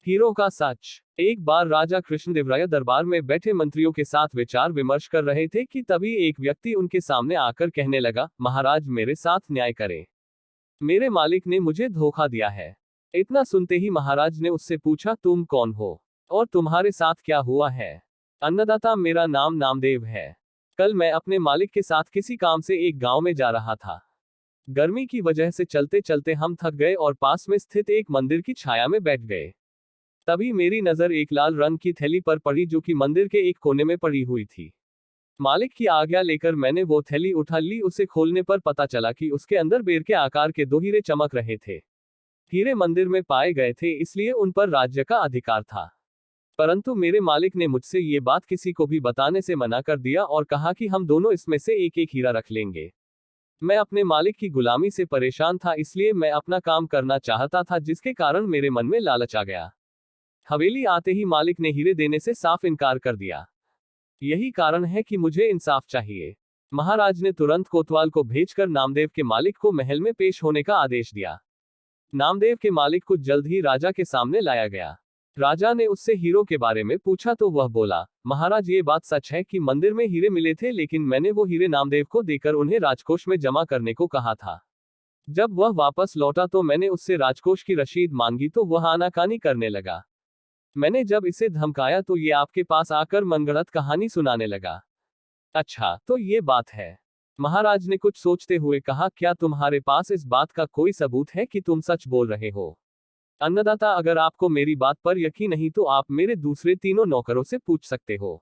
Hero का सच। एक बार राजा कृष्णदेवराय दरबार में बैठे मंत्रियों के साथ विचार विमर्श कर रहे थे कि तभी एक व्यक्ति उनके सामने आकर कहने लगा, महाराज मेरे साथ न्याय करें। मेरे मालिक ने मुझे धोखा दिया है। इतना सुनते ही महाराज ने उससे पूछा, तुम कौन हो और तुम्हारे साथ क्या हुआ है? अन्नदाता, मेरा नाम नामदेव है। कल मैं अपने मालिक के साथ किसी काम से एक गांव में जा रहा था। गर्मी की वजह से चलते चलते हम थक गए और पास में स्थित एक मंदिर की छाया में बैठ गए। तभी मेरी नजर एक लाल रंग की थैली पर पड़ी जो कि मंदिर के एक कोने में पड़ी हुई थी। मालिक की आज्ञा लेकर मैंने वो थैली उठा ली। उसे खोलने पर पता चला कि उसके अंदर बेर के आकार के 2 हीरे चमक रहे थे। हीरे मंदिर में पाए गए थे, इसलिए उन पर राज्य का अधिकार था। परंतु मेरे मालिक ने मुझसे ये बात किसी को भी बताने से मना कर दिया और कहा कि हम दोनों इसमें से एक एक हीरा रख लेंगे। मैं अपने मालिक की गुलामी से परेशान था, इसलिए मैं अपना काम करना चाहता था, जिसके कारण मेरे मन में लालच आ गया। हवेली आते ही मालिक ने हीरे देने से साफ इनकार कर दिया। यही कारण है कि मुझे इंसाफ चाहिए। महाराज ने तुरंत कोतवाल को भेजकर नामदेव के मालिक को महल में पेश होने का आदेश दिया। नामदेव के मालिक को जल्द ही राजा के सामने लाया गया। राजा ने उससे हीरो के बारे में पूछा तो वह बोला, महाराज ये बात सच है कि मंदिर में हीरे मिले थे, लेकिन मैंने वो हीरे नामदेव को देकर उन्हें राजकोष में जमा करने को कहा था। जब वह वापस लौटा तो मैंने उससे राजकोष की रसीद मांगी तो वह आनाकानी करने लगा। मैंने जब इसे धमकाया तो ये आपके पास आकर मनगढ़ंत कहानी सुनाने लगा। अच्छा, तो ये बात है। महाराज ने कुछ सोचते हुए कहा, क्या तुम्हारे पास इस बात का कोई सबूत है कि तुम सच बोल रहे हो? अन्नदाता, अगर आपको मेरी बात पर यकीन नहीं तो आप मेरे दूसरे तीनों नौकरों से पूछ सकते हो।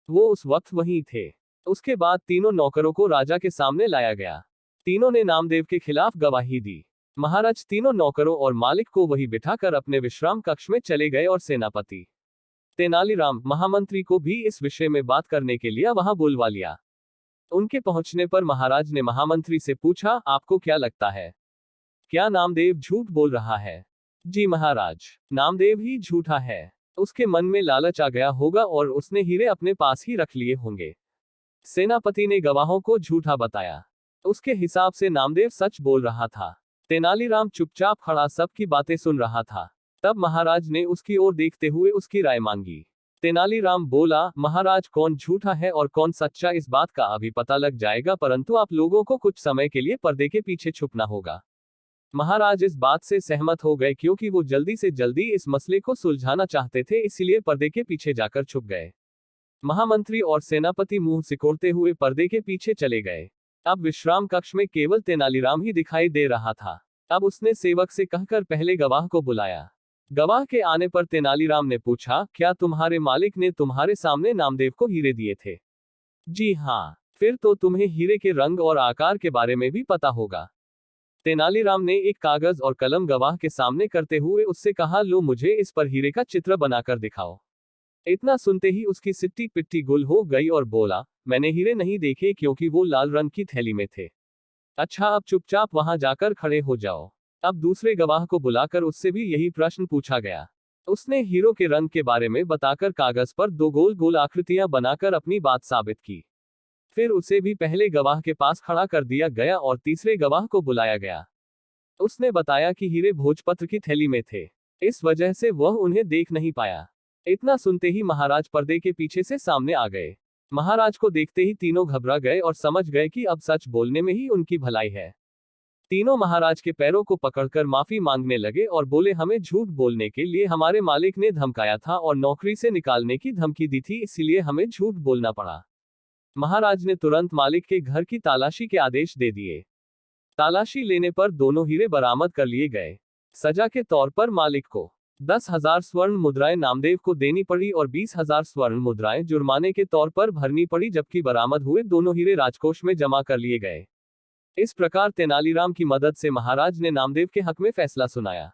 वो उस वक्त वहीं थे। उसके बाद तीनों नौकरों को राजा के सामने लाया गया। तीनों ने नामदेव के खिलाफ गवाही दी। महाराज तीनों नौकरों और मालिक को वहीं बिठाकर अपने विश्राम कक्ष में चले गए और सेनापति तेनालीराम महामंत्री को भी इस विषय में बात करने के लिए वहां बुलवा लिया। उनके पहुंचने पर महाराज ने महामंत्री से पूछा, आपको क्या लगता है, क्या नामदेव झूठ बोल रहा है? जी महाराज, नामदेव ही झूठा है। उसके मन में लालच आ गया होगा और उसने हीरे अपने पास ही रख लिए होंगे। सेनापति ने गवाहों को झूठा बताया। उसके हिसाब से नामदेव सच बोल रहा था। तेनालीराम चुपचाप खड़ा सबकी बातें सुन रहा था। तब महाराज ने उसकी ओर देखते हुए उसकी राय मांगी। तेनालीराम बोला, महाराज कौन झूठा है और कौन सच्चा इस बात का अभी पता लग जाएगा, परंतु आप लोगों को कुछ समय के लिए पर्दे के पीछे छुपना होगा। महाराज इस बात से सहमत हो गए क्योंकि वो जल्दी से जल्दी इस मसले को सुलझाना चाहते थे, इसीलिए पर्दे के पीछे जाकर छुप गए। महामंत्री और सेनापति मुंह सिकोड़ते हुए पर्दे के पीछे चले गए। अब विश्राम कक्ष में केवल तेनालीराम ही दिखाई दे रहा था। अब उसने सेवक से कहकर पहले गवाह को बुलाया। गवाह के आने पर तेनालीराम ने पूछा, क्या तुम्हारे मालिक ने तुम्हारे सामने नामदेव को हीरे दिए थे? जी हाँ। फिर तो तुम्हें हीरे के रंग और आकार के बारे में भी पता होगा। तेनालीराम ने एक कागज और कलम गवाह के सामने करते हुए उससे कहा, लो मुझे इस पर हीरे का चित्र बनाकर दिखाओ। इतना सुनते ही उसकी सिट्टी पिट्टी गुल हो गई और बोला, मैंने हीरे नहीं देखे क्योंकि वो लाल रंग की थैली में थे। अच्छा, अब चुपचाप वहां जाकर खड़े हो जाओ। अब दूसरे गवाह को बुलाकर उससे भी यही प्रश्न पूछा गया। उसने हीरो के रंग के बारे में बताकर कागज पर 2 गोल गोल आकृतियां बनाकर अपनी बात साबित की। फिर उसे भी पहले गवाह के पास खड़ा कर दिया गया और तीसरे गवाह को बुलाया गया। उसने बताया कि हीरे भोजपत्र की थैली में थे, इस वजह से वह उन्हें देख नहीं पाया। इतना सुनते ही महाराज पर्दे के पीछे से सामने आ गए। महाराज को देखते ही तीनों घबरा गए और समझ गए कि अब सच बोलने में ही उनकी भलाई है। तीनों महाराज के पैरों को पकड़कर माफी मांगने लगे और बोले, हमें झूठ बोलने के लिए हमारे मालिक ने धमकाया था और नौकरी से निकालने की धमकी दी थी, इसीलिए हमें झूठ बोलना पड़ा। महाराज ने तुरंत मालिक के घर की तलाशी के आदेश दे दिए। तलाशी लेने पर दोनों हीरे बरामद कर लिए गए। सजा के तौर पर मालिक को 10,000 स्वर्ण मुद्राएं नामदेव को देनी पड़ी और 20,000 स्वर्ण मुद्राएं जुर्माने के तौर पर भरनी पड़ी, जबकि बरामद हुए दोनों हीरे राजकोष में जमा कर लिए गए। इस प्रकार तेनालीराम की मदद से महाराज ने नामदेव के हक में फैसला सुनाया।